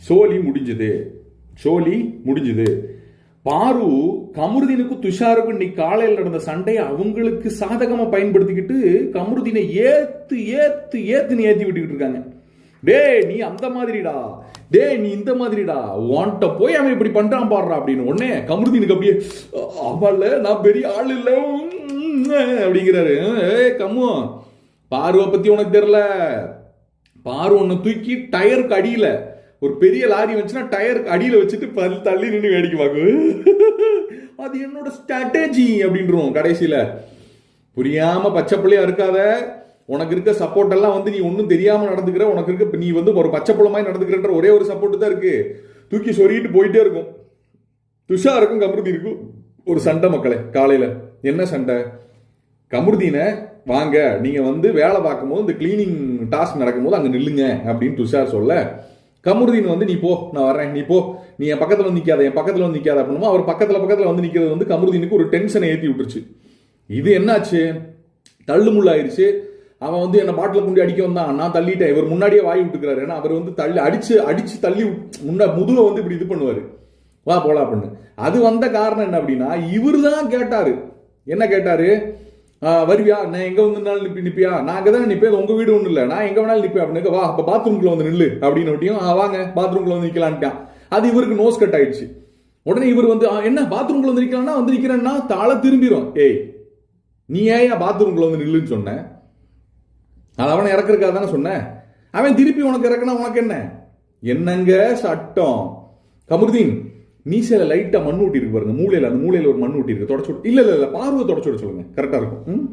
சோலி முடிஞ்சது. பாரு கமருதீனுக்கும் துஷாருக்கும் இன்னைக்கு காலையில் நடந்த சண்டையை அவங்களுக்கு சாதகமா பயன்படுத்திக்கிட்டு கமருதீனை ஏத்துன்னு ஏத்தி விட்டுக்கிட்டு இருக்காங்க. நீ அந்த மாதிரிடா, நீ இந்த மாதிரிடா, உன்கிட்ட போய் அவன் இப்படி பண்றான் பாடுறா அப்படின்னு உடனே கமருதீனுக்கு அப்படியே அவள நான் பெரிய ஆள் இல்ல அப்படிங்கிறாரு. கம்மு, பாருவை பத்தி உனக்கு தெரியல. பாரு ஒன்னு தூக்கி டயருக்கு அடியில ஒரு பெரிய லாரி வச்சுன்னா டயருக்கு அடியில வச்சுட்டு தள்ளி நின்று வேடிக்கை பார்க்கும். அது என்னோட ஸ்ட்ராட்டஜி அப்படின்றோம். கடைசியில புரியாம பச்சை பிள்ளையா இருக்காத, உனக்கு இருக்க சப்போர்ட் எல்லாம் நீ ஒன்னும் தெரியாம நடந்துக்கிற, உனக்கு இருக்க நீ ஒரு பச்சை பிள்ளைமாய் நடந்துக்கிறன்ற ஒரே ஒரு சப்போர்ட் தான் இருக்கு. தூக்கி சொருகிட்டு போயிட்டே இருக்கும். துஷாருக்கும் கமருதீனுக்கும் ஒரு சண்டை மக்களே. காலையில என்ன சண்டை? கமருதீனை வாங்க நீங்க வேலை பார்க்கும் போது இந்த கிளீனிங் டாஸ்க் நடக்கும்போது அங்க நில்லுங்க அப்படின்னு துஷார் சொல்ல, கமருதீன் நீ போ, நான் வர்றேன், நீ போ, நீ என் பக்கத்துல வந்து நிக்காத அப்படின்னு அவர் பக்கத்துல நிக்கிறது கமருதீனுக்கு ஒரு டென்ஷனை ஏற்றி விட்டுருச்சு. இது என்னாச்சு? தள்ளுமுள்ளாயிருச்சு. அவன் என்ன பாட்டில் கொண்டு அடிக்க வந்தான், நான் தள்ளிட்டேன். இவர் முன்னாடியே வாய் விட்டுக்கிறாரு. ஏன்னா அவர் தள்ளி அடிச்சு தள்ளி முதுக இப்படி இது பண்ணுவாரு, வா போலா பண்ணு. அது வந்த காரணம் என்ன அப்படின்னா, இவரு தான் கேட்டாரு. என்ன கேட்டாரு? வருவியா, நான் எங்க வந்து நிப்பியா, நான் அங்கதானே நிப்பேன், உங்க வீடு ஒண்ணு இல்ல, நான் எங்க வேணாலும் நிப்பேன் அப்படின்னு. வா அப்ப பாத்ரூம்குள்ள நில்லு அப்படின்னு வாங்க பாத்ரூம்குள்ள நிக்கலான்ட்டான். அது இவருக்கு நோஸ் கட் ஆயிடுச்சு. உடனே இவர் என்ன பாத்ரூம்குள்ள நிக்கலாம்னா நிக்கிறேன்னா தாள திரும்பிடும். நீ ஏன் பாத்ரூம்குள்ள நில்லுன்னு சொன்ன? அது அவனை இறக்குறதுக்காக தானே சொன்ன. அவன் திருப்பி உனக்கு இறக்குனா உனக்கு என்னங்க சட்டம்? கமருதீன் மீசையில லைட்டா மண் ஊட்டி இருக்கு பாருங்க, மூலையில, அந்த மூலையில ஒரு மண் ஊட்டி இருக்கு, தொடச்சு இல்ல பார்வை தொடச்சு விட சொல்லுங்க, கரெக்டா இருக்கும்.